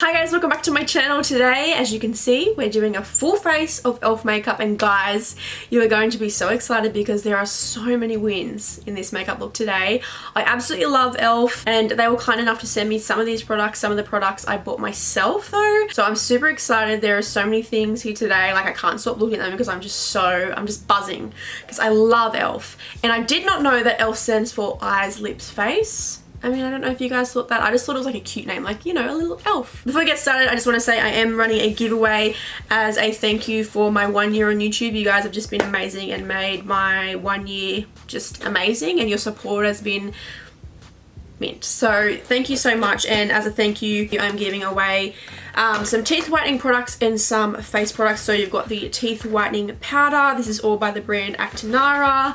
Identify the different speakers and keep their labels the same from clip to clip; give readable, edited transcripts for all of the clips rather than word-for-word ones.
Speaker 1: Hi guys, welcome back to my channel. Today, as you can see, we're doing a full face of E.L.F makeup, and guys, you are going to be so excited because there are so many wins in this makeup look today. I absolutely love E.L.F and they were kind enough to send me some of these products. Some of the products I bought myself though, so I'm super excited. There are so many things here today, like I can't stop looking at them because I'm just buzzing because I love E.L.F. And I did not know that E.L.F stands for eyes, lips, face. I mean, I don't know if you guys thought that. I just thought it was like a cute name, like, you know, a little elf. Before we get started, I just want to say I am running a giveaway as a thank you for my 1 year on YouTube. You guys have just been amazing and made my 1 year just amazing, and your support has been mint. So thank you so much, and as a thank you, I'm giving away some teeth whitening products and some face products. So you've got the teeth whitening powder. This is all by the brand Actinara.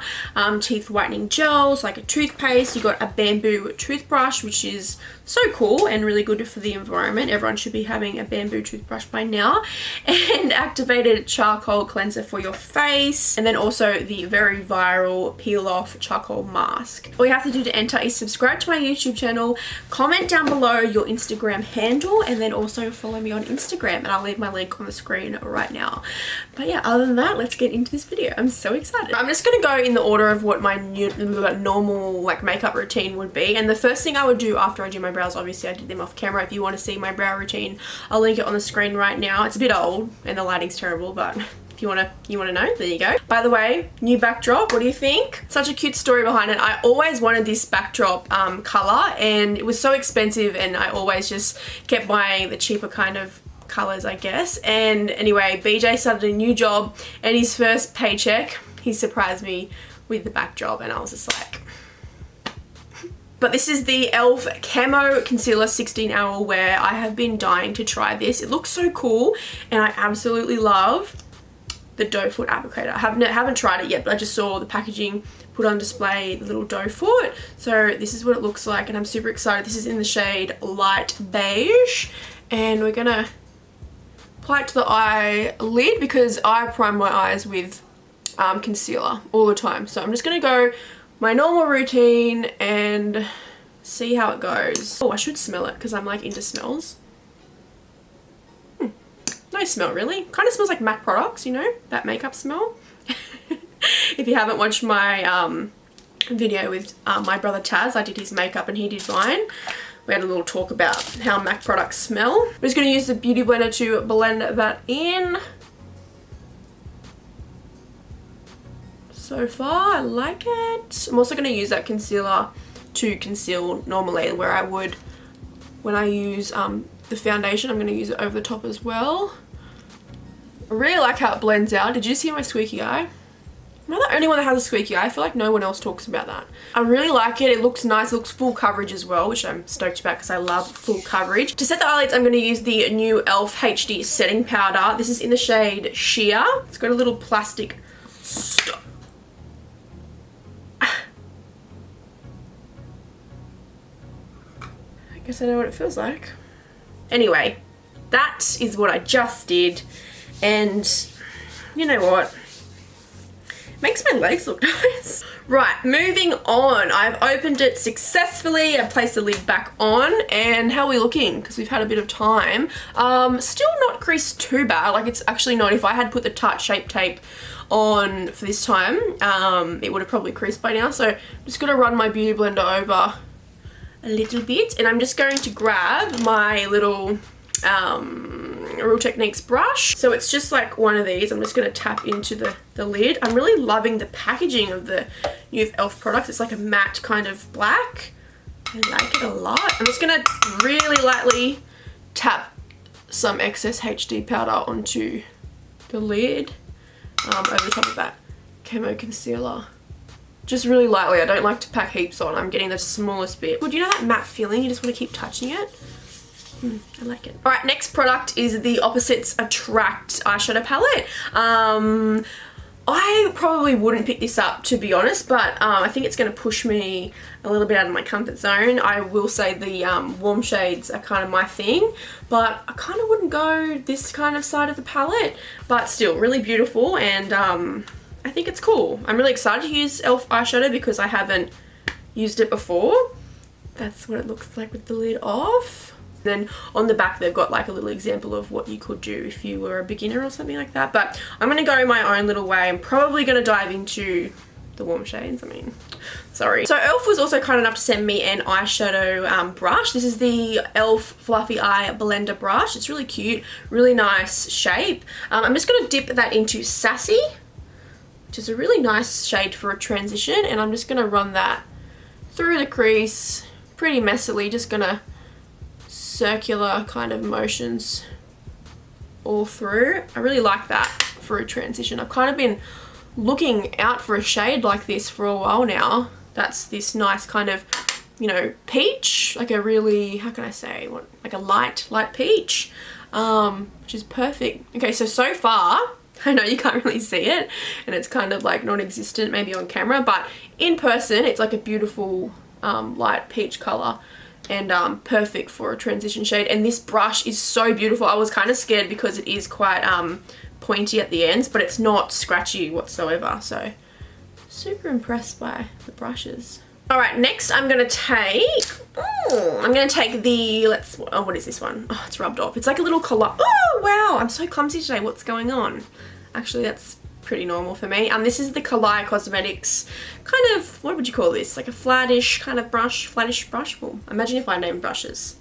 Speaker 1: Teeth whitening gels, like a toothpaste. You got a bamboo toothbrush, which is so cool and really good for the environment. Everyone should be having a bamboo toothbrush by now. And activated charcoal cleanser for your face, and then also the very viral peel off charcoal mask. All you have to do to enter is subscribe to my YouTube channel, comment down below your Instagram handle, and then also follow me on Instagram, and I'll leave my link on the screen right now. But yeah, other than that, let's get into this video. I'm so excited. I'm just gonna go in the order of what my normal like makeup routine would be, and the first thing I would do after I do my brows, obviously I did them off camera. If you want to see my brow routine, I'll link it on the screen right now. It's a bit old and the lighting's terrible, but if you want to know, there you go. By the way, new backdrop, what do you think? Such a cute story behind it. I always wanted this backdrop color, and it was so expensive, and I always just kept buying the cheaper kind of colors, I guess. And anyway, BJ started a new job, and his first paycheck, he surprised me with the backdrop, and I was just like, but this is the E.L.F Camo Concealer 16 Hour Wear. I have been dying to try this. It looks so cool, and I absolutely love the doe foot applicator. I haven't tried it yet, but I just saw the packaging put on display, the little doe foot. So this is what it looks like, and I'm super excited. This is in the shade Light Beige, and we're gonna apply it to the eyelid because I prime my eyes with concealer all the time. So I'm just gonna go my normal routine and see how it goes. Oh, I should smell it because I'm like into smells. No smell really. Kind of smells like MAC products, you know, that makeup smell. If you haven't watched my video with my brother Taz, I did his makeup and he did mine. We had a little talk about how MAC products smell. I'm just going to use the Beauty Blender to blend that in. So far, I like it. I'm also going to use that concealer to conceal normally where I would when I use the foundation. I'm going to use it over the top as well. I really like how it blends out. Did you see my squeaky eye? Am I the only one that has a squeaky eye? I feel like no one else talks about that. I really like it. It looks nice. It looks full coverage as well, which I'm stoked about because I love full coverage. To set the eyelids, I'm going to use the new E.L.F HD setting powder. This is in the shade Sheer. It's got a little plastic stop. I guess I know what it feels like. Anyway, that is what I just did, and you know what? Makes my legs look nice. Right, moving on. I've opened it successfully. I've placed the lid back on, and how are we looking? Because we've had a bit of time. Still not creased too bad. Like, it's actually not. If I had put the Tarte Shape Tape on for this time, it would have probably creased by now. So I'm just gonna run my Beauty Blender over a little bit, and I'm just going to grab my little Real Techniques brush. So it's just like one of these. I'm just going to tap into the lid. I'm really loving the packaging of the new E.L.F products. It's like a matte kind of black. I like it a lot. I'm just going to really lightly tap some excess HD powder onto the lid over the top of that Camo Concealer. Just really lightly. I don't like to pack heaps on. I'm getting the smallest bit. Well, do you know that matte feeling? You just want to keep touching it. I like it. Alright, next product is the Opposites Attract eyeshadow palette. I probably wouldn't pick this up, to be honest, but I think it's going to push me a little bit out of my comfort zone. I will say the warm shades are kind of my thing, but I kind of wouldn't go this kind of side of the palette, but still really beautiful, and I think it's cool. I'm really excited to use E.L.F eyeshadow because I haven't used it before. That's what it looks like with the lid off. Then on the back they've got like a little example of what you could do if you were a beginner or something like that. But I'm going to go my own little way. I'm probably going to dive into the warm shades. I mean, sorry. So E.L.F was also kind enough to send me an eyeshadow brush. This is the E.L.F Fluffy Eye Blender brush. It's really cute, really nice shape. I'm just going to dip that into Sassy, which is a really nice shade for a transition, and I'm just going to run that through the crease pretty messily, just going to circular kind of motions all through. I really like that for a transition. I've kind of been looking out for a shade like this for a while now. That's this nice kind of, you know, peach, like a really, how can I say, what, like a light peach, which is perfect. Okay, so far, I know you can't really see it and it's kind of like non-existent maybe on camera, but in person it's like a beautiful light peach color and perfect for a transition shade. And this brush is so beautiful. I was kind of scared because it is quite pointy at the ends, but it's not scratchy whatsoever, so super impressed by the brushes. All right, next I'm gonna take the, what is this one? Oh, it's rubbed off. It's like a little collage. Oh wow, I'm so clumsy today. What's going on? Actually, that's pretty normal for me. This is the Camo Cosmetics kind of, what would you call this? Like a flattish kind of brush, flattish brush. Well, imagine if I named brushes.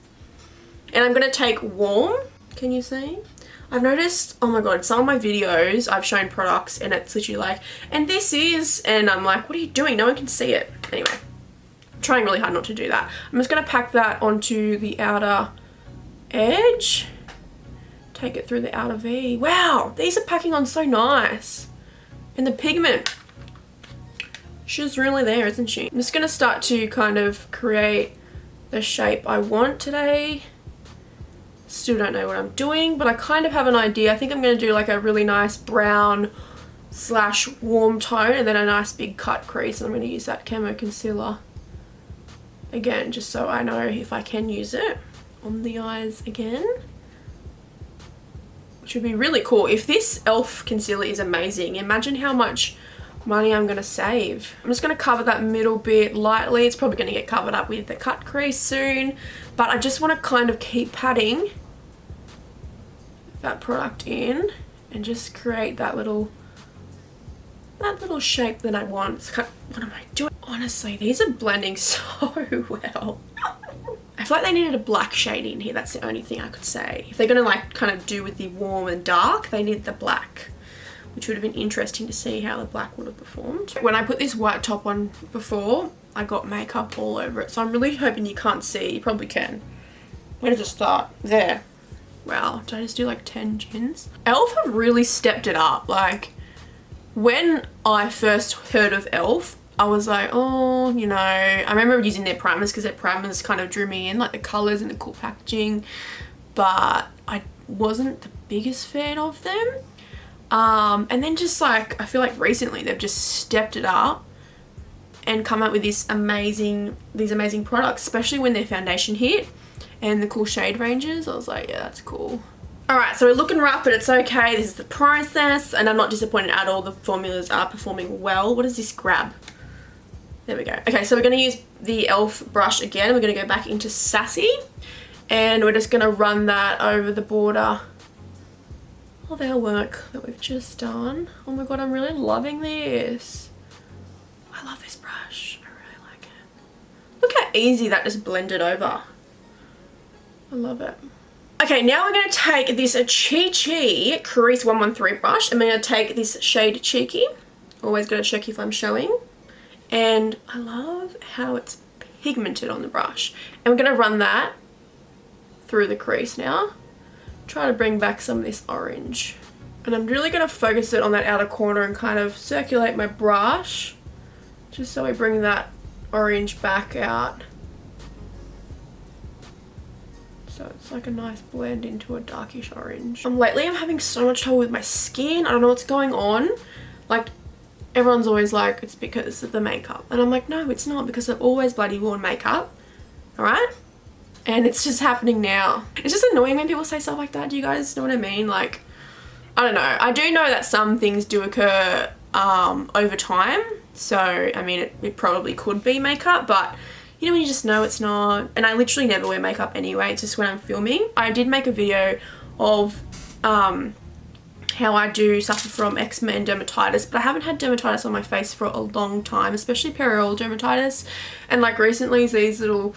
Speaker 1: And I'm gonna take Warm. Can you see? I've noticed, oh my god, some of my videos I've shown products and it's literally like, and this is, and I'm like, what are you doing? No one can see it. Anyway, I'm trying really hard not to do that. I'm just gonna pack that onto the outer edge. Take it through the outer V. Wow, these are packing on so nice. And the pigment, she's really there, isn't she? I'm just gonna start to kind of create the shape I want today. Still don't know what I'm doing, but I kind of have an idea. I think I'm going to do like a really nice brown slash warm tone and then a nice big cut crease. And I'm going to use that Camo Concealer again, just so I know if I can use it on the eyes again. Which would be really cool. If this E.L.F concealer is amazing, imagine how much money I'm going to save. I'm just going to cover that middle bit lightly. It's probably going to get covered up with the cut crease soon, but I just want to kind of keep patting that product in and just create that little shape that I want. What am I doing? Honestly, these are blending so well. I feel like they needed a black shade in here. That's the only thing I could say. If they're going to like kind of do with the warm and dark, they need the black, which would have been interesting to see how the black would have performed. When I put this white top on before, I got makeup all over it, so I'm really hoping you can't see. You probably can. Where does it start? There. Wow, did I just do like 10 chins? E.L.F have really stepped it up. Like, when I first heard of E.L.F, I was like, oh, you know, I remember using their primers because their primers kind of drew me in, like the colours and the cool packaging, but I wasn't the biggest fan of them. And then just like, I feel like recently they've just stepped it up and come out with these amazing products, especially when their foundation hit and the cool shade ranges. I was like, yeah, that's cool. Alright, so we're looking rough, but it's okay. This is the process, and I'm not disappointed at all. The formulas are performing well. What does this grab? There we go. Okay, so we're going to use the E.L.F brush again. We're going to go back into Sassy, and we're just going to run that over the border of our work that we've just done. Oh my god, I'm really loving this. I love this brush. I really like it. Look how easy that just blended over. I love it. Okay, now we're going to take this Chi Chi Crease 113 brush. I'm going to take this shade Cheeky. Always got to check if I'm showing. And I love how it's pigmented on the brush. And we're going to run that through the crease now. Try to bring back some of this orange. And I'm really going to focus it on that outer corner and kind of circulate my brush. Just so I bring that orange back out. So it's like a nice blend into a darkish orange. Lately I'm having so much trouble with my skin. I don't know what's going on. Like, everyone's always like, it's because of the makeup. And I'm like, no, it's not, because I've always bloody worn makeup. Alright? And it's just happening now. It's just annoying when people say stuff like that. Do you guys know what I mean? Like, I don't know. I do know that some things do occur over time. So, I mean, it probably could be makeup, but you know when you just know it's not. And I literally never wear makeup anyway, it's just when I'm filming. I did make a video of how I do suffer from eczema and dermatitis, but I haven't had dermatitis on my face for a long time, especially perioral dermatitis. And like recently these little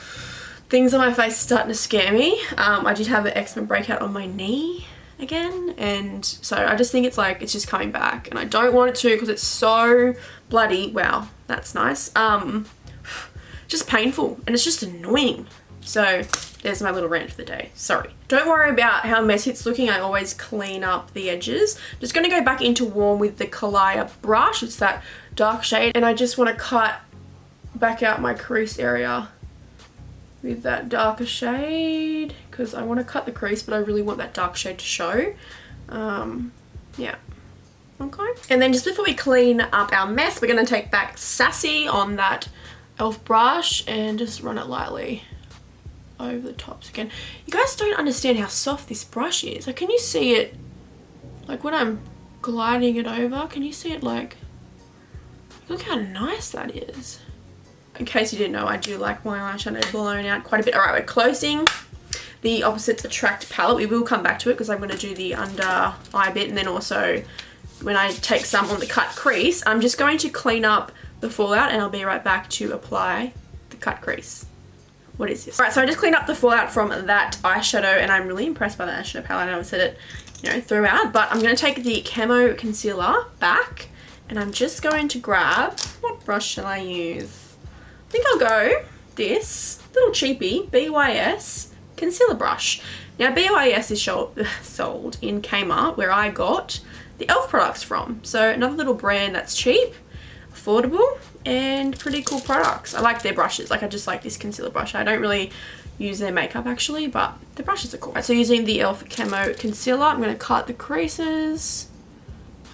Speaker 1: things on my face are starting to scare me. I did have an eczema breakout on my knee again, and so I just think it's like it's just coming back, and I don't want it to because it's so bloody. Wow, that's nice. Just painful, and it's just annoying. So there's my little rant for the day. Sorry. Don't worry about how messy it's looking. I always clean up the edges. Just going to go back into warm with the Kalia brush. It's that dark shade, and I just want to cut back out my crease area with that darker shade because I want to cut the crease, but I really want that dark shade to show. Yeah. Okay. And then just before we clean up our mess, we're going to take back Sassy on that E.L.F brush and just run it lightly over the tops again. You guys don't understand how soft this brush is. Like, can you see it? Like when I'm gliding it over, can you see it? Like, look how nice that is. In case you didn't know, I do like my eyeshadow blown out quite a bit. Alright, we're closing the Opposites Attract palette. We will come back to it because I'm going to do the under eye bit, and then also when I take some on the cut crease, I'm just going to clean up the fallout and I'll be right back to apply the cut crease. What is this? Alright, so I just cleaned up the fallout from that eyeshadow, and I'm really impressed by the eyeshadow palette. I know I've said it, you know, throughout, but I'm going to take the Camo Concealer back, and I'm just going to grab, what brush shall I use? I think I'll go this little cheapy BYS concealer brush. Now BYS is sold in Kmart, where I got the E.L.F products from. So another little brand that's cheap, affordable, and pretty cool products. I like their brushes. Like, I just like this concealer brush. I don't really use their makeup actually, but the brushes are cool. Right, so using the E.L.F Camo Concealer, I'm going to cut the creases.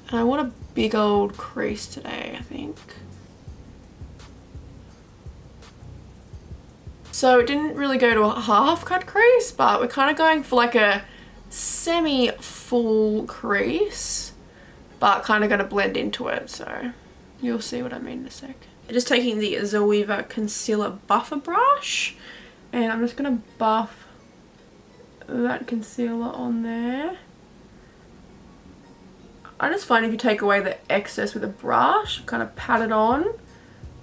Speaker 1: And I want a big old crease today, I think. So it didn't really go to a half cut crease, but we're kind of going for like a semi-full crease, but kind of going to blend into it. So you'll see what I mean in a sec. Just taking the Zoeva Concealer Buffer Brush, and I'm just going to buff that concealer on there. I just find if you take away the excess with a brush, kind of pat it on,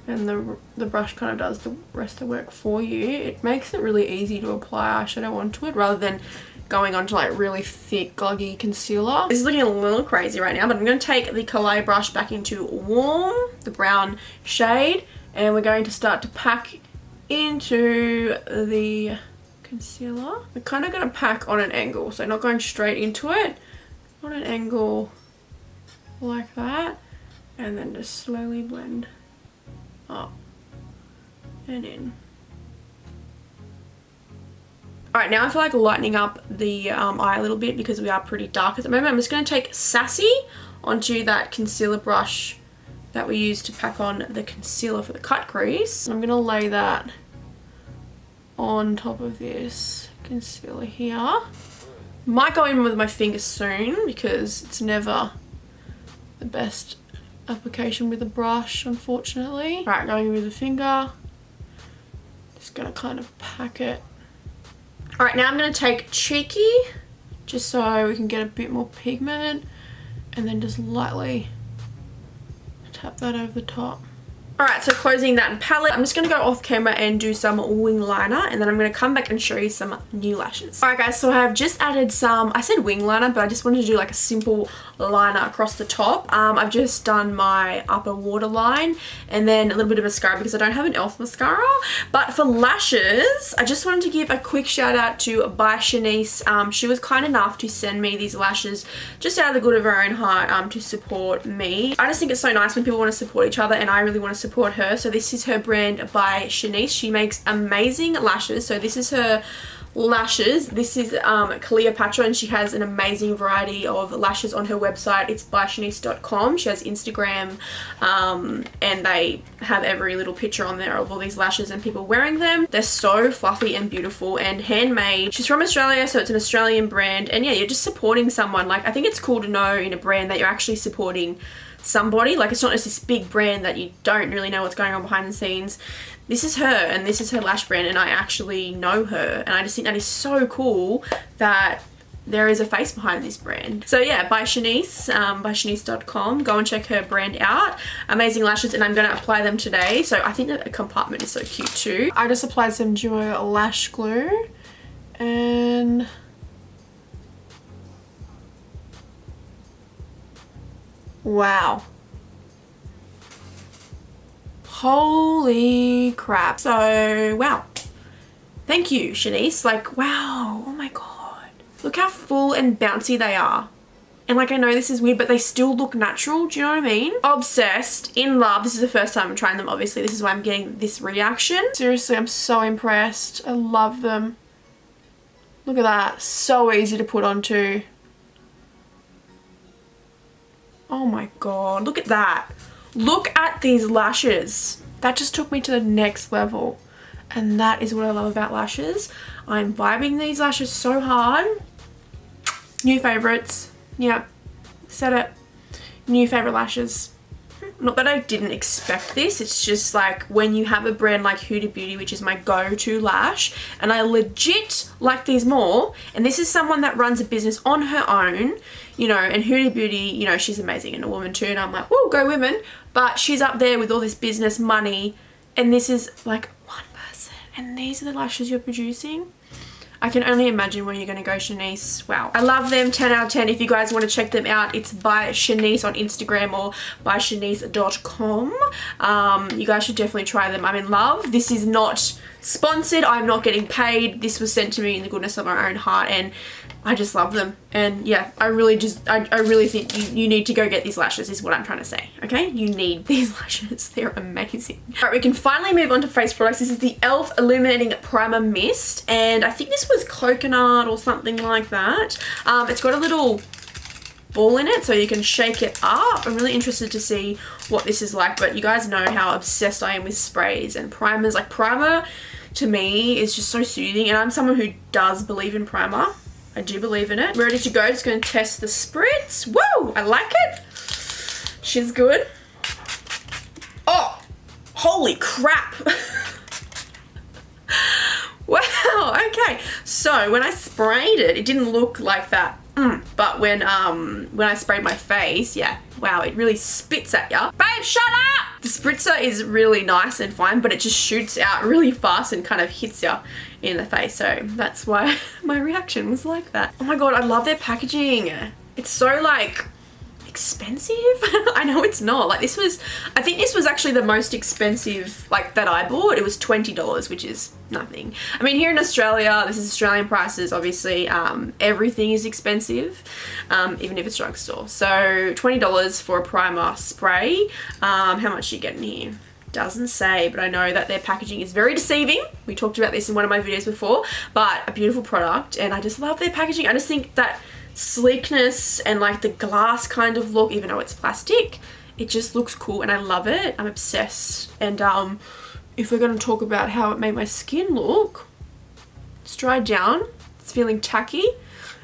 Speaker 1: and the brush kind of does the rest of the work for you, it makes it really easy to apply eyeshadow onto it rather than going onto like really thick gluggy concealer. This is looking a little crazy right now, but I'm going to take the Kalia brush back into warm, the brown shade, and we're going to start to pack into the concealer. We're kind of going to pack on an angle, so not going straight into it, on an angle like that, and then just slowly blend up and in. Alright, now I feel like lightening up the eye a little bit because we are pretty dark at the moment. I'm just going to take Sassy onto that concealer brush that we used to pack on the concealer for the cut crease. I'm going to lay that on top of this concealer here. Might go in with my finger soon because it's never the best application with a brush, unfortunately. Alright, going with the finger. Just going to kind of pack it. Alright, now I'm going to take Cheeky, just so we can get a bit more pigment, and then just lightly tap that over the top. Alright, so closing that palette, I'm just going to go off camera and do some wing liner, and then I'm going to come back and show you some new lashes. Alright guys, so I have just added some, I said wing liner, but I just wanted to do like a simple liner across the top. I've just done my upper waterline and then a little bit of mascara because I don't have an E.L.F mascara. But for lashes, I just wanted to give a quick shout out to By Shanice. She was kind enough to send me these lashes just out of the good of her own heart to support me. I just think it's so nice when people want to support each other, and I really want to support her. So this is her brand By Shanice. She makes amazing lashes. So this is her lashes. This is Cleopatra, and she has an amazing variety of lashes on her website. It's byshanice.com. She has Instagram, and they have every little picture on there of all these lashes and people wearing them. They're so fluffy and beautiful and handmade. She's from Australia, so it's an Australian brand, and yeah, you're just supporting someone. Like, I think it's cool to know in a brand that you're actually supporting somebody. Like, it's not just this big brand that you don't really know what's going on behind the scenes. This is her, and this is her lash brand, and I actually know her, and I just think that is so cool that there is a face behind this brand. So yeah, by Shanice, by Shanice.com. Go and check her brand out. Amazing lashes, and I'm going to apply them today. So I think that the compartment is so cute too. I just applied some Duo lash glue, and wow. Holy crap. So wow. Thank you, Shanice. Like, wow. Oh my god. Look how full and bouncy they are. And like, I know this is weird, but they still look natural. Do you know what I mean? Obsessed, in love. This is the first time I'm trying them, obviously. This is why I'm getting this reaction. Seriously, I'm so impressed. I love them. Look at that. So easy to put on too. Oh my god. Look at that. Look at these lashes. That just took me to the next level. And that is what I love about lashes. I'm vibing these lashes so hard. New favorites. Yeah, said it. New favorite lashes. Not that I didn't expect this. It's just like when you have a brand like Huda Beauty, which is my go-to lash, and I legit like these more. And this is someone that runs a business on her own, you know, and Huda Beauty, you know, she's amazing and a woman too. And I'm like, whoa, go women. But she's up there with all this business money. And this is like one person. And these are the lashes you're producing. I can only imagine where you're going to go, Shanice. Wow. I love them. 10 out of 10. If you guys want to check them out, it's by Shanice on Instagram or by Shanice.com. You guys should definitely try them. I'm in love. This is not sponsored. I'm not getting paid. This was sent to me in the goodness of my own heart, and I just love them. And yeah, I really think you need to go get these lashes is what I'm trying to say. Okay, you need these lashes. They're amazing. All right, we can finally move on to face products. This is the E.L.F. Illuminating Primer Mist, and I think this was coconut or something like that. It's got a little ball in it so you can shake it up. I'm really interested to see what this is like, but you guys know how obsessed I am with sprays and primers. Like, primer to me is just so soothing, and I'm someone who does believe in primer. I do believe in it. Ready to go. Just going to test the spritz. Whoa, I like it. She's good. Oh, holy crap. Wow, okay. So when I sprayed it, it didn't look like that. But when I sprayed my face, yeah, wow, it really spits at ya. Babe, shut up! The spritzer is really nice and fine, but it just shoots out really fast and kind of hits ya in the face. So that's why my reaction was like that. Oh my god, I love their packaging. It's so like expensive. I know it's not. Like, this was, I think this was actually the most expensive like that I bought. It was $20, which is nothing. I mean, here in Australia, this is Australian prices, obviously. Everything is expensive, even if it's drugstore. So $20 for a primer spray. How much are you getting here? Doesn't say, but I know that their packaging is very deceiving. We talked about this in one of my videos before, but a beautiful product, and I just love their packaging. I just think that sleekness and like the glass kind of look, even though it's plastic, it just looks cool and I love it. I'm obsessed. And if we're going to talk about how it made my skin look, it's dried down, it's feeling tacky.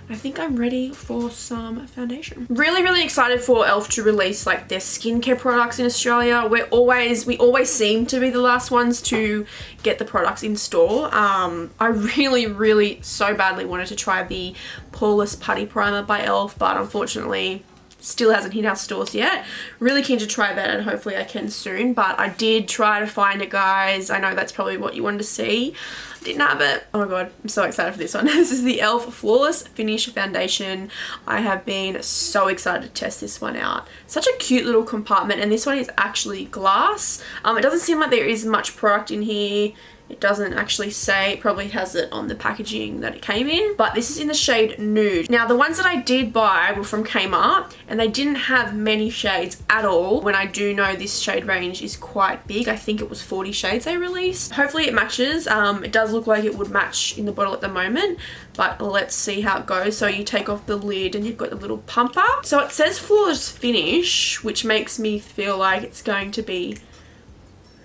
Speaker 1: I think I'm ready for some foundation. Really excited for E.L.F. to release like their skincare products in Australia. We always seem to be the last ones to get the products in store. I really so badly wanted to try the Poreless Putty Primer by E.L.F., but unfortunately still hasn't hit our stores yet. Really keen to try that, and hopefully I can soon, but I did try to find it, guys. I know that's probably what you wanted to see. Didn't have it. Oh my god, I'm so excited for this one. This is the E.L.F. Flawless Finish Foundation. I have been so excited to test this one out. Such a cute little compartment, and this one is actually glass. It doesn't seem like there is much product in here. It doesn't actually say. It probably has it on the packaging that it came in, but this is in the shade Nude. Now, the ones that I did buy were from Kmart, and they didn't have many shades at all, when I do know this shade range is quite big. I think it was 40 shades they released. Hopefully it matches. It does look like it would match in the bottle at the moment, but let's see how it goes. So you take off the lid and you've got the little pumper. So it says Flawless Finish, which makes me feel like it's going to be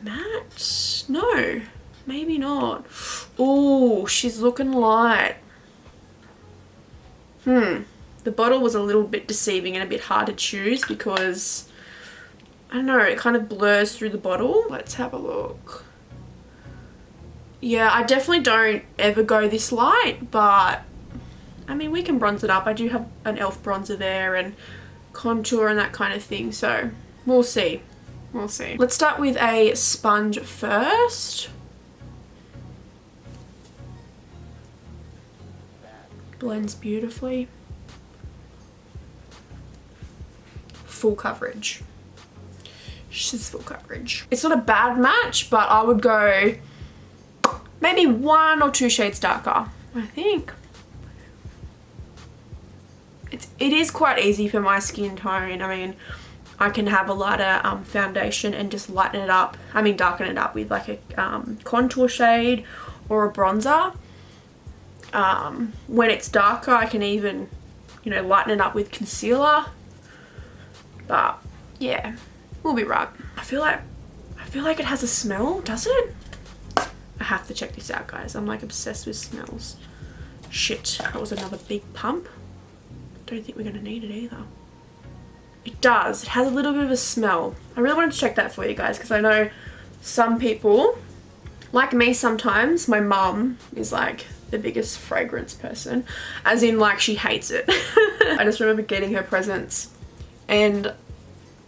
Speaker 1: matte. No. Maybe not. Oh, she's looking light. The bottle was a little bit deceiving and a bit hard to choose because I don't know, it kind of blurs through the bottle. Let's have a look. Yeah, I definitely don't ever go this light, but I mean, we can bronze it up. I do have an E.L.F bronzer there and contour and that kind of thing, so we'll see. We'll see. Let's start with a sponge first. Blends beautifully. Full coverage. She's full coverage. It's not a bad match, but I would go maybe 1 or 2 shades darker, I think. It is quite easy for my skin tone. I mean, I can have a lighter foundation and just lighten it up. I mean, darken it up with like a contour shade or a bronzer. When it's darker, I can even, you know, lighten it up with concealer. But yeah, we'll be right. I feel like it has a smell, does it? I have to check this out, guys. I'm like obsessed with smells. Shit, that was another big pump. Don't think we're gonna need it either. It does. It has a little bit of a smell. I really wanted to check that for you guys because I know some people, like me sometimes, my mum is like the biggest fragrance person, as in like she hates it. I just remember getting her presents and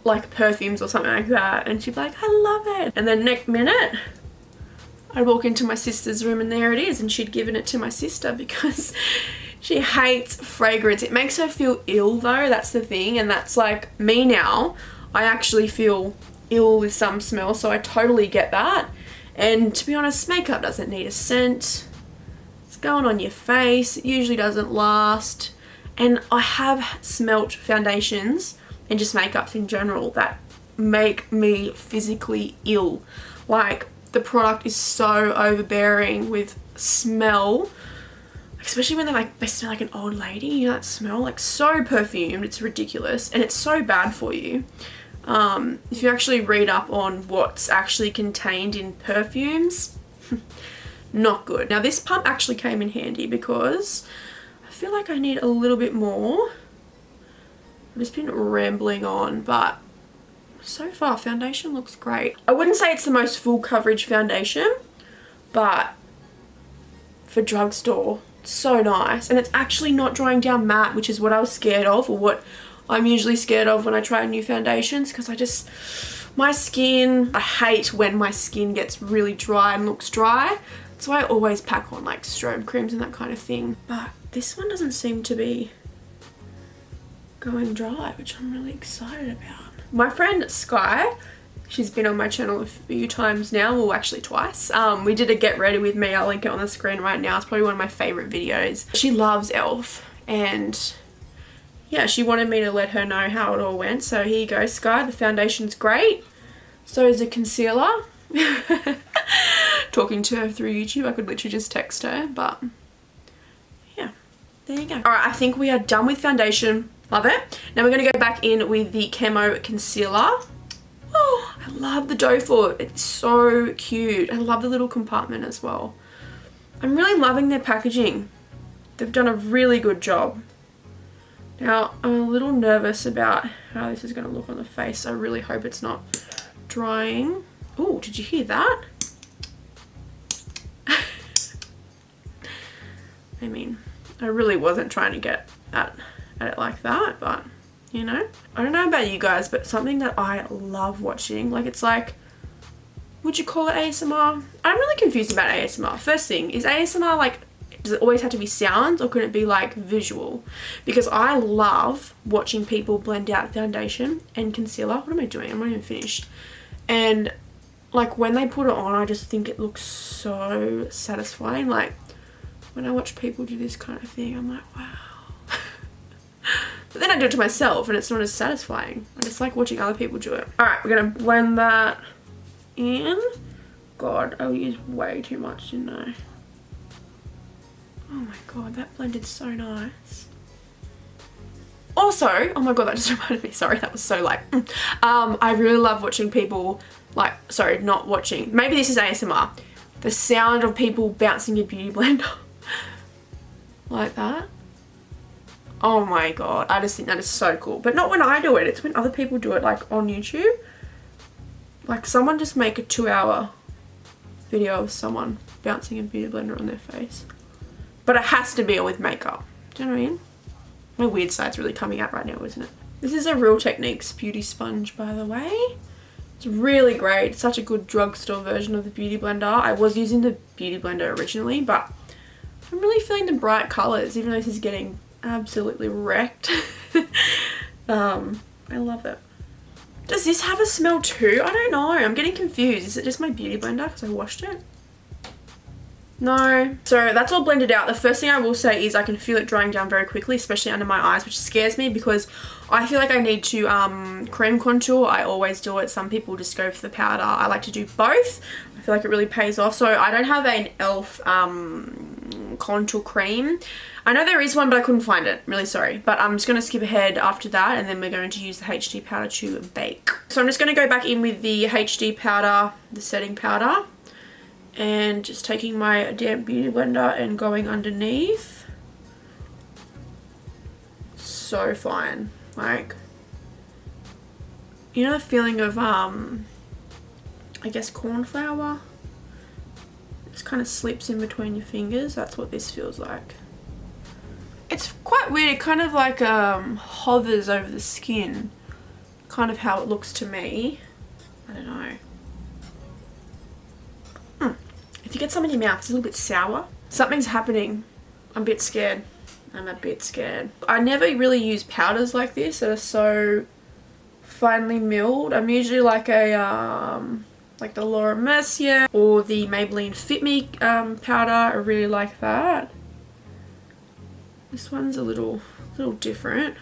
Speaker 1: like perfumes or something like that, and she'd be like, I love it. And then next minute I'd walk into my sister's room and there it is, and she'd given it to my sister because she hates fragrance. It makes her feel ill though, that's the thing, and that's like me now. I actually feel ill with some smell, so I totally get that. And to be honest, makeup doesn't need a scent. It's going on your face, it usually doesn't last. And I have smelt foundations and just makeups in general that make me physically ill. Like, the product is so overbearing with smell, especially when they smell like an old lady. You know that smell? Like, so perfumed, it's ridiculous, and it's so bad for you. If you actually read up on what's actually contained in perfumes, not good. Now this pump actually came in handy because I feel like I need a little bit more. I've just been rambling on, but so far foundation looks great. I wouldn't say it's the most full coverage foundation, but for drugstore, it's so nice. And it's actually not drying down matte, which is what I was scared of, or what I'm usually scared of when I try new foundations, because my skin, I hate when my skin gets really dry and looks dry. That's why I always pack on like strobe creams and that kind of thing. But this one doesn't seem to be going dry, which I'm really excited about. My friend Sky, she's been on my channel a few times now, well actually twice. We did a get ready with me, I'll link it on the screen right now. It's probably one of my favorite videos. She loves E.L.F. and yeah, she wanted me to let her know how it all went. So here you go, Sky, the foundation's great. So is the concealer. Talking to her through YouTube, I could literally just text her, but yeah, there you go. Alright, I think we are done with foundation. Love it. Now we're going to go back in with the Camo Concealer. Oh, I love the doe foot. It's so cute. I love the little compartment as well. I'm really loving their packaging. They've done a really good job. Now, I'm a little nervous about how this is going to look on the face. I really hope it's not drying. Oh, did you hear that? I mean, I really wasn't trying to get at it like that, but you know. I don't know about you guys, but something that I love watching, like it's like, would you call it ASMR? I'm really confused about ASMR. First thing, is ASMR like, does it always have to be sounds or could it be like visual? Because I love watching people blend out foundation and concealer. What am I doing? I'm not even finished. And like when they put it on, I just think it looks so satisfying. Like when I watch people do this kind of thing, I'm like, wow. But then I do it to myself and it's not as satisfying. I just like watching other people do it. Alright, we're going to blend that in. God, I used way too much, didn't I? Oh my god, that blended so nice. Also, oh my god, that just reminded me, sorry, that was so like, I really love watching people, like, sorry, not watching, maybe this is ASMR, the sound of people bouncing your beauty blender. Like that. Oh my god, I just think that is so cool. But not when I do it, it's when other people do it, like on YouTube. Like someone just make a 2-hour video of someone bouncing a beauty blender on their face. But it has to be with makeup. Do you know what I mean? My weird side's really coming out right now, isn't it? This is a Real Techniques beauty sponge, by the way. It's really great. It's such a good drugstore version of the beauty blender. I was using the beauty blender originally, but I'm really feeling the bright colours, even though this is getting absolutely wrecked. I love it. Does this have a smell too? I don't know. I'm getting confused. Is it just my beauty blender because I washed it? No. So that's all blended out. The first thing I will say is I can feel it drying down very quickly, especially under my eyes, which scares me because I feel like I need to cream contour. I always do it. Some people just go for the powder. I like to do both. I feel like it really pays off. So I don't have an E.L.F. contour cream. I know there is one, but I couldn't find it. I'm really sorry. But I'm just going to skip ahead after that, and then we're going to use the HD powder to bake. So I'm just going to go back in with the HD powder, the setting powder, and just taking my damp beauty blender and going underneath. So fine. Like, you know the feeling of, I guess corn flour? It just kind of slips in between your fingers. That's what this feels like. It's quite weird. It kind of like hovers over the skin. Kind of how it looks to me. I don't know. If you get some in your mouth, it's a little bit sour. Something's happening. I'm a bit scared. I'm a bit scared. I never really use powders like this that are so finely milled. I'm usually like a like the Laura Mercier or the Maybelline Fit Me powder. I really like that. This one's a little different.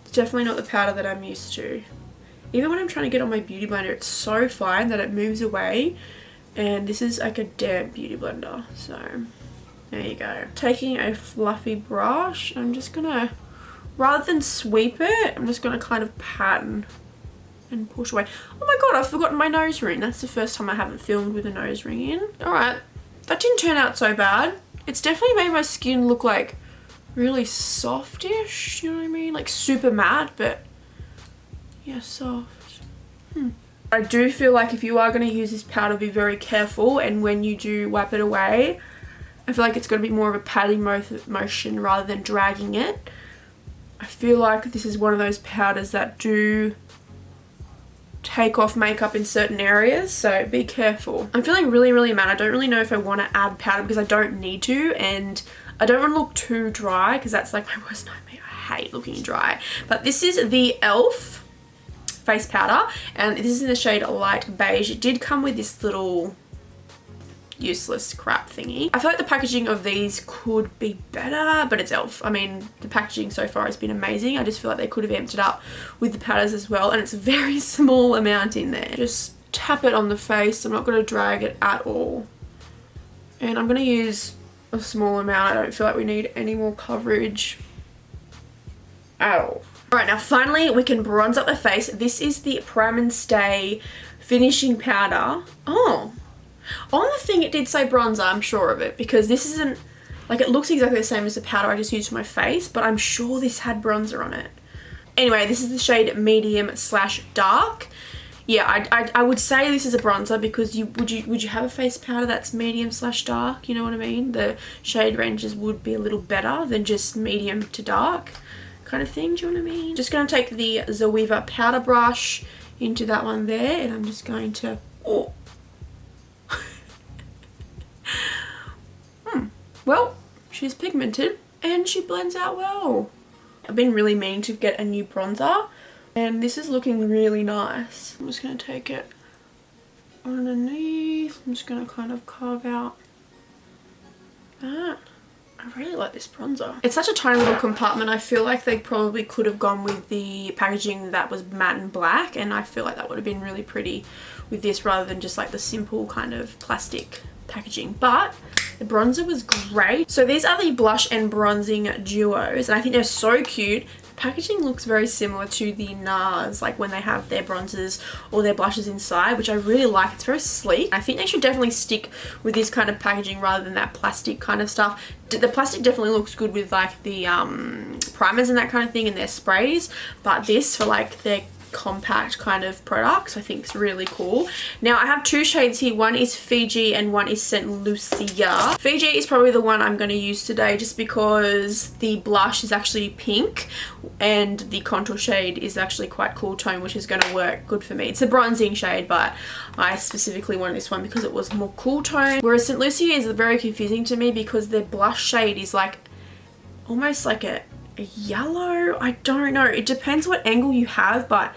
Speaker 1: It's definitely not the powder that I'm used to. Even when I'm trying to get on my beauty blender, it's so fine that it moves away. And this is like a damp beauty blender. So there you go. Taking a fluffy brush, I'm just gonna, rather than sweep it, I'm just gonna kind of pattern and push away. Oh my god, I've forgotten my nose ring. That's the first time I haven't filmed with a nose ring in. Alright, that didn't turn out so bad. It's definitely made my skin look like really softish, you know what I mean? Like super matte, but yeah, soft. I do feel like if you are going to use this powder, be very careful, and when you do wipe it away, I feel like it's going to be more of a patting motion rather than dragging it. I feel like this is one of those powders that do take off makeup in certain areas, so be careful. I'm feeling really matte. I don't really know if I want to add powder because I don't need to, and I don't want to look too dry because that's like my worst nightmare. I hate looking dry. But this is the E.L.F. face powder, and this is in the shade Light Beige. It did come with this little useless crap thingy. I feel like the packaging of these could be better, but it's E.L.F. I mean, the packaging so far has been amazing. I just feel like they could have amped it up with the powders as well, and it's a very small amount in there. Just tap it on the face. I'm not going to drag it at all. And I'm going to use a small amount. I don't feel like we need any more coverage at all. Alright, now finally we can bronze up the face. This is the Prime and Stay finishing powder. Oh, on the thing it did say bronzer, I'm sure of it, because this isn't, like, it looks exactly the same as the powder I just used for my face, but I'm sure this had bronzer on it. Anyway, this is the shade medium/dark. Yeah, I would say this is a bronzer because would you have a face powder that's medium/dark? You know what I mean? The shade ranges would be a little better than just medium to dark kind of thing. Do you know what I mean? Just going to take the Zoeva powder brush into that one there, and I'm just going to, oh. Well, she's pigmented and she blends out well. I've been really meaning to get a new bronzer, and this is looking really nice. I'm just going to take it underneath. I'm just going to kind of carve out that. I really like this bronzer. It's such a tiny little compartment. I feel like they probably could have gone with the packaging that was matte and black, and I feel like that would have been really pretty with this rather than just like the simple kind of plastic packaging. But the bronzer was great. So these are the blush and bronzing duos, and I think they're so cute. Packaging looks very similar to the NARS, like when they have their bronzers or their blushes inside, which I really like. It's very sleek. I think they should definitely stick with this kind of packaging rather than that plastic kind of stuff. The plastic definitely looks good with like the primers and that kind of thing and their sprays, but this for like their compact kind of product. I think it's really cool. Now I have two shades here. One is Fiji and one is St. Lucia. Fiji is probably the one I'm going to use today just because the blush is actually pink and the contour shade is actually quite cool tone, which is going to work good for me. It's a bronzing shade, but I specifically wanted this one because it was more cool tone. Whereas St. Lucia is very confusing to me because their blush shade is like almost like a yellow. I don't know. It depends what angle you have, but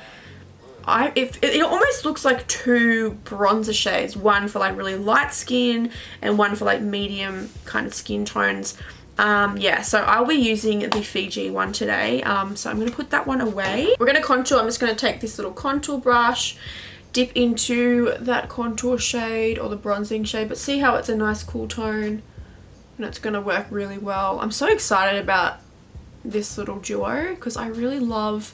Speaker 1: it almost looks like two bronzer shades, one for like really light skin and one for like medium kind of skin tones. Yeah, so I'll be using the Fiji one today. So I'm going to put that one away. We're going to contour. I'm just going to take this little contour brush, dip into that contour shade or the bronzing shade, but see how it's a nice cool tone and it's going to work really well. I'm so excited about this little duo because I really love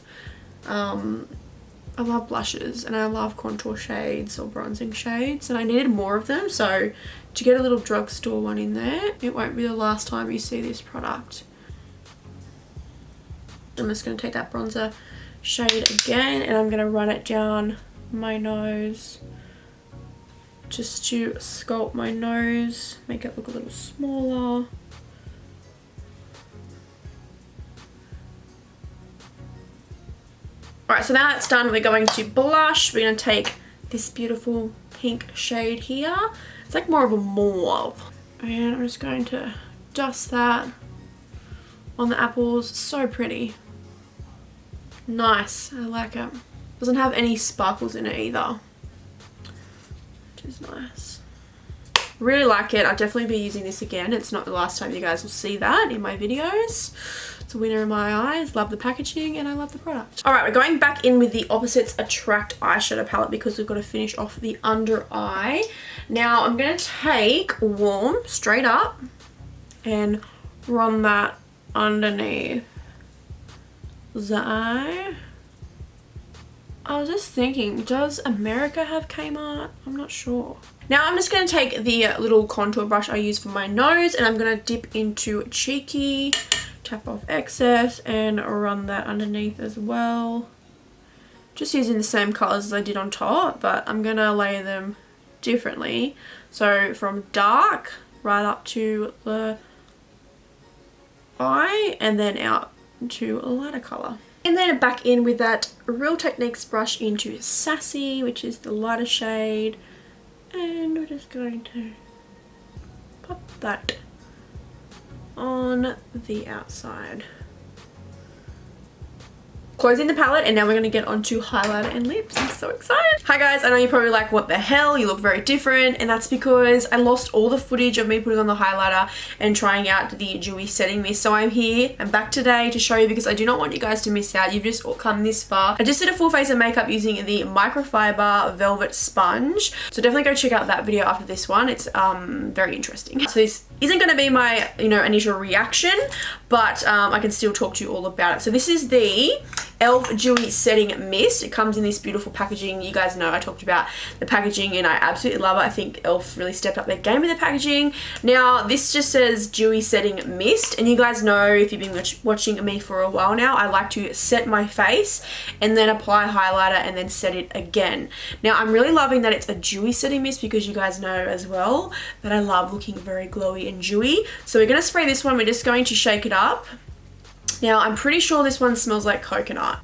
Speaker 1: I love blushes and I love contour shades or bronzing shades, and I needed more of them, so to get a little drugstore one in there, it won't be the last time you see this product. I'm just going to take that bronzer shade again and I'm going to run it down my nose just to sculpt my nose, make it look a little smaller. Alright, so now that's done, we're going to blush. We're going to take this beautiful pink shade here. It's like more of a mauve. And I'm just going to dust that on the apples. So pretty. Nice, I like it. Doesn't have any sparkles in it either, which is nice. Really like it. I'll definitely be using this again. It's not the last time you guys will see that in my videos. It's a winner in my eyes. Love the packaging and I love the product. Alright, we're going back in with the Opposites Attract eyeshadow palette because we've got to finish off the under eye. Now I'm going to take Warm straight up and run that underneath the eye. I was just thinking, does America have Kmart? I'm not sure. Now I'm just going to take the little contour brush I use for my nose and I'm going to dip into Cheeky, tap off excess and run that underneath as well. Just using the same colours as I did on top, but I'm going to layer them differently. So from dark right up to the eye and then out to a lighter colour. And then back in with that Real Techniques brush into Sassy, which is the lighter shade. And we're just going to pop that on the outside. Closing the palette, and now we're going to get onto highlighter and lips. I'm so excited. Hi guys, I know you're probably like, what the hell, you look very different, and that's because I lost all the footage of me putting on the highlighter and trying out the dewy setting mist. So I'm back today to show you because I do not want you guys to miss out. You've just come this far. I just did a full face of makeup using the microfiber velvet sponge, so definitely go check out that video after this one. It's very interesting. So this isn't going to be my initial reaction, but I can still talk to you all about it. So this is the E.L.F. Dewy Setting Mist. It comes in this beautiful packaging. You guys know I talked about the packaging and I absolutely love it. I think E.L.F. really stepped up their game with the packaging. Now this just says Dewy Setting Mist, and you guys know if you've been watching me for a while now, I like to set my face and then apply highlighter and then set it again. Now I'm really loving that it's a dewy setting mist because you guys know as well that I love looking very glowy and dewy. So we're going to spray this one. We're just going to shake it up. Now I'm pretty sure this one smells like coconut.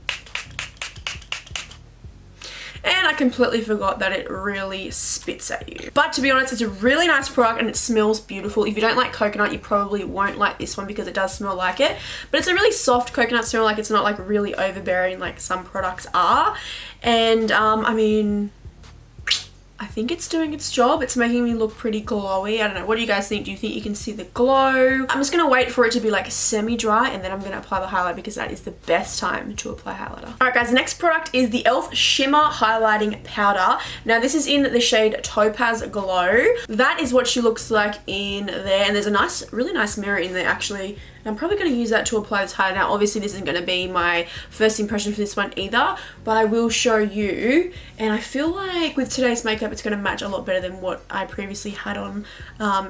Speaker 1: And I completely forgot that it really spits at you. But to be honest, it's a really nice product and it smells beautiful. If you don't like coconut, you probably won't like this one because it does smell like it. But it's a really soft coconut smell, like it's not like really overbearing like some products are. And I mean, I think it's doing its job. It's making me look pretty glowy. I don't know. What do you guys think? Do you think you can see the glow? I'm just going to wait for it to be like semi-dry and then I'm going to apply the highlight because that is the best time to apply highlighter. Alright guys, the next product is the E.L.F. Shimmer Highlighting Powder. Now this is in the shade Topaz Glow. That is what she looks like in there, and there's a really nice mirror in there actually And I'm probably going to use that to apply this highlighter. Now obviously this isn't going to be my first impression for this one either, but I will show you. And I feel like with today's makeup it's going to match a lot better than what I previously had on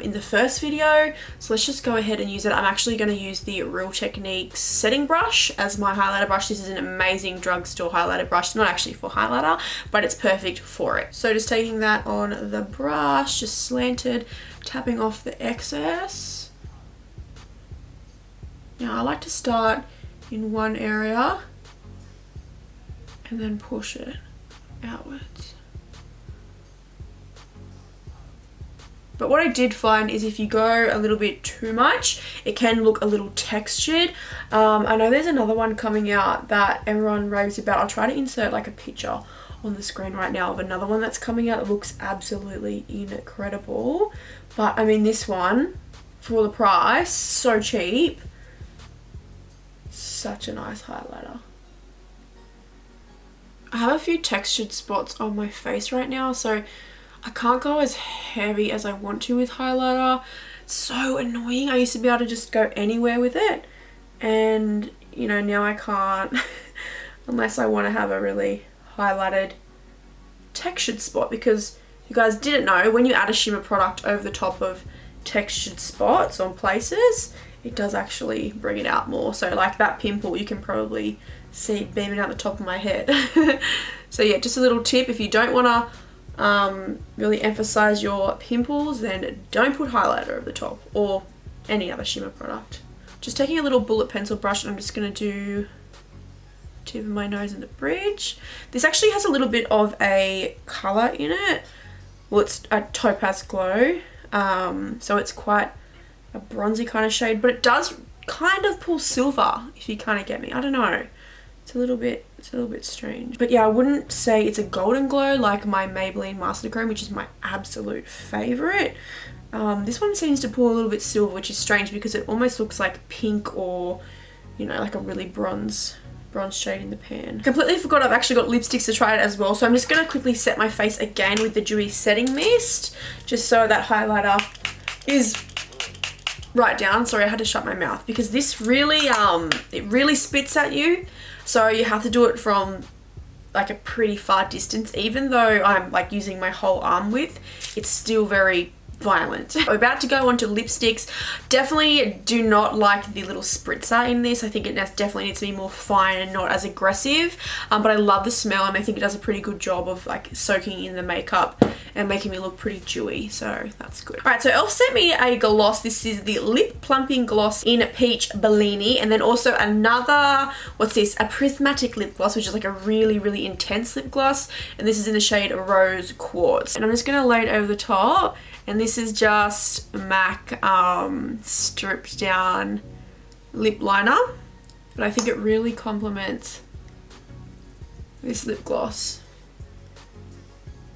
Speaker 1: in the first video. So let's just go ahead and use it. I'm actually going to use the Real Techniques setting brush as my highlighter brush. This is an amazing drugstore highlighter brush, not actually for highlighter, but it's perfect for it. So just taking that on the brush, just slanted, tapping off the excess. Now I like to start in one area and then push it outwards. But what I did find is if you go a little bit too much, it can look a little textured. I know there's another one coming out that everyone raves about. I'll try to insert like a picture on the screen right now of another one that's coming out that looks absolutely incredible. But I mean, this one, for the price, so cheap. Such a nice highlighter. I have a few textured spots on my face right now, so I can't go as heavy as I want to with highlighter. It's so annoying. I used to be able to just go anywhere with it, and you know, now I can't unless I want to have a really highlighted textured spot, because you guys didn't know, when you add a shimmer product over the top of textured spots on places, it does actually bring it out more. So like that pimple, you can probably see beaming out the top of my head. So yeah, just a little tip, if you don't want to really emphasize your pimples, then don't put highlighter over the top or any other shimmer product. Just taking a little bullet pencil brush, and I'm just going to do tip of my nose and the bridge. This actually has a little bit of a colour in it. Well, it's a topaz glow, so it's quite a bronzy kind of shade, but it does kind of pull silver, if you kind of get me. I don't know. It's a little bit strange. But yeah, I wouldn't say it's a golden glow like my Maybelline Master Chrome, which is my absolute favourite. This one seems to pull a little bit silver, which is strange because it almost looks like pink or, you know, like a really bronze shade in the pan. Completely forgot I've actually got lipsticks to try it as well, so I'm just going to quickly set my face again with the Dewy Setting Mist, just so that highlighter is right down. Sorry, I had to shut my mouth because this really it really spits at you, so you have to do it from like a pretty far distance. Even though I'm like using my whole arm width, it's still very violent. We're about to go on to lipsticks. Definitely do not like the little spritzer in this. I think it definitely needs to be more fine and not as aggressive, but I love the smell, and I think it does a pretty good job of like soaking in the makeup and making me look pretty dewy, so that's good. Alright, so E.L.F sent me a gloss. This is the Lip Plumping Gloss in Peach Bellini, and then also another, what's this, a Prismatic lip gloss, which is like a really intense lip gloss, and this is in the shade Rose Quartz. And I'm just going to lay it over the top, and this is just MAC stripped down lip liner, but I think it really complements this lip gloss.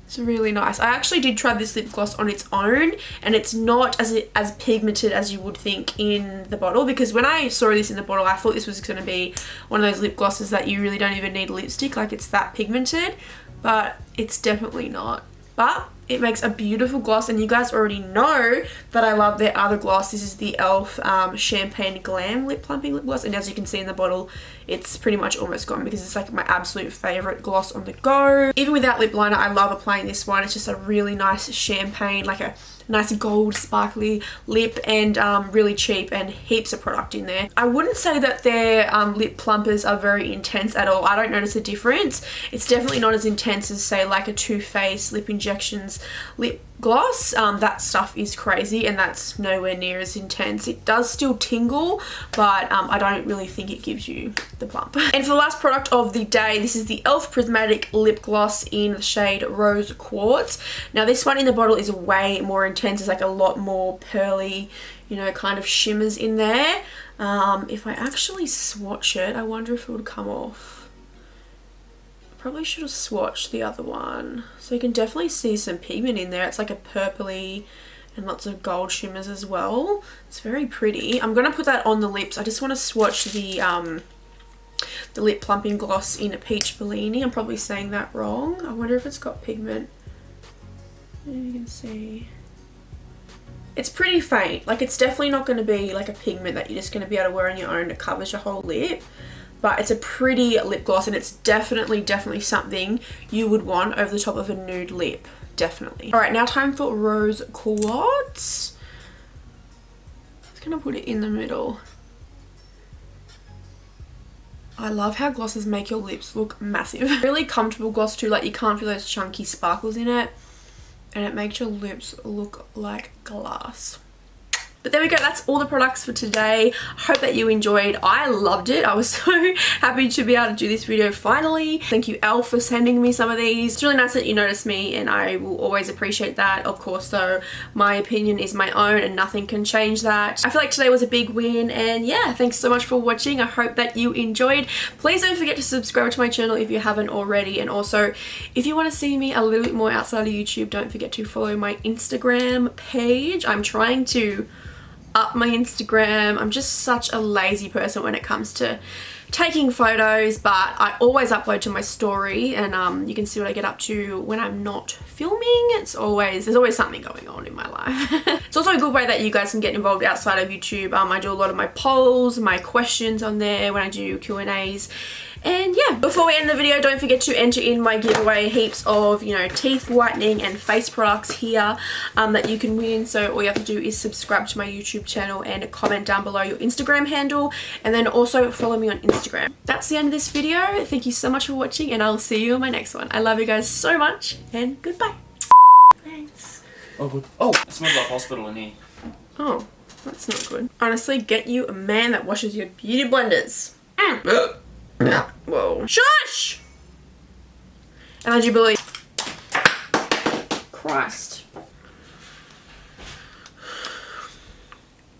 Speaker 1: It's really nice. I actually did try this lip gloss on its own, and it's not as pigmented as you would think in the bottle, because when I saw this in the bottle, I thought this was going to be one of those lip glosses that you really don't even need lipstick, like it's that pigmented, but it's definitely not. But it makes a beautiful gloss, and you guys already know that I love their other gloss. This is the E.L.F Champagne Glam Lip Plumping Lip Gloss, and as you can see in the bottle, it's pretty much almost gone because it's like my absolute favourite gloss on the go. Even without lip liner, I love applying this one. It's just a really nice champagne, like a nice gold sparkly lip, and really cheap, and heaps of product in there. I wouldn't say that their lip plumpers are very intense at all. I don't notice a difference. It's definitely not as intense as say like a Too Faced Lip Injections lip gloss. That stuff is crazy, and that's nowhere near as intense. It does still tingle, but I don't really think it gives you the plump. And for the last product of the day, this is the E.L.F Prismatic Lip Gloss in the shade Rose Quartz. Now this one in the bottle is way more intense. It's like a lot more pearly, you know, kind of shimmers in there. If I actually swatch it, I wonder if it would come off. Probably should have swatched the other one. So you can definitely see some pigment in there. It's like a purpley and lots of gold shimmers as well. It's very pretty. I'm going to put that on the lips. I just want to swatch the Lip Plumping Gloss in a Peach Bellini. I'm probably saying that wrong. I wonder if it's got pigment. You can see. It's pretty faint. Like, it's definitely not going to be like a pigment that you're just going to be able to wear on your own that covers your whole lip. But it's a pretty lip gloss, and it's definitely something you would want over the top of a nude lip. Definitely. Alright, now time for Rose Quartz. I'm just going to put it in the middle. I love how glosses make your lips look massive. Really comfortable gloss too, like you can't feel those chunky sparkles in it. And it makes your lips look like glass. But there we go, that's all the products for today. I hope that you enjoyed. I loved it. I was so happy to be able to do this video finally. Thank you, E.L.F, for sending me some of these. It's really nice that you noticed me, and I will always appreciate that. Of course though, my opinion is my own and nothing can change that. I feel like today was a big win, and yeah, thanks so much for watching. I hope that you enjoyed. Please don't forget to subscribe to my channel if you haven't already, and also if you want to see me a little bit more outside of YouTube, don't forget to follow my Instagram page. I'm trying to up my Instagram. I'm just such a lazy person when it comes to taking photos, but I always upload to my story, and you can see what I get up to when I'm not filming. There's always something going on in my life. It's also a good way that you guys can get involved outside of YouTube. I do a lot of my polls, my questions on there when I do Q&As. And yeah, before we end the video, don't forget to enter in my giveaway. Heaps of, you know, teeth whitening and face products here that you can win. So all you have to do is subscribe to my YouTube channel and comment down below your Instagram handle, and then also follow me on Instagram. That's the end of this video. Thank you so much for watching, and I'll see you in my next one. I love you guys so much, and goodbye. Thanks.
Speaker 2: Oh, good. Oh, it smells like hospital in here.
Speaker 1: Oh, that's not good. Honestly, get you a man that washes your beauty blenders. Whoa. Shush! And I do believe... Christ.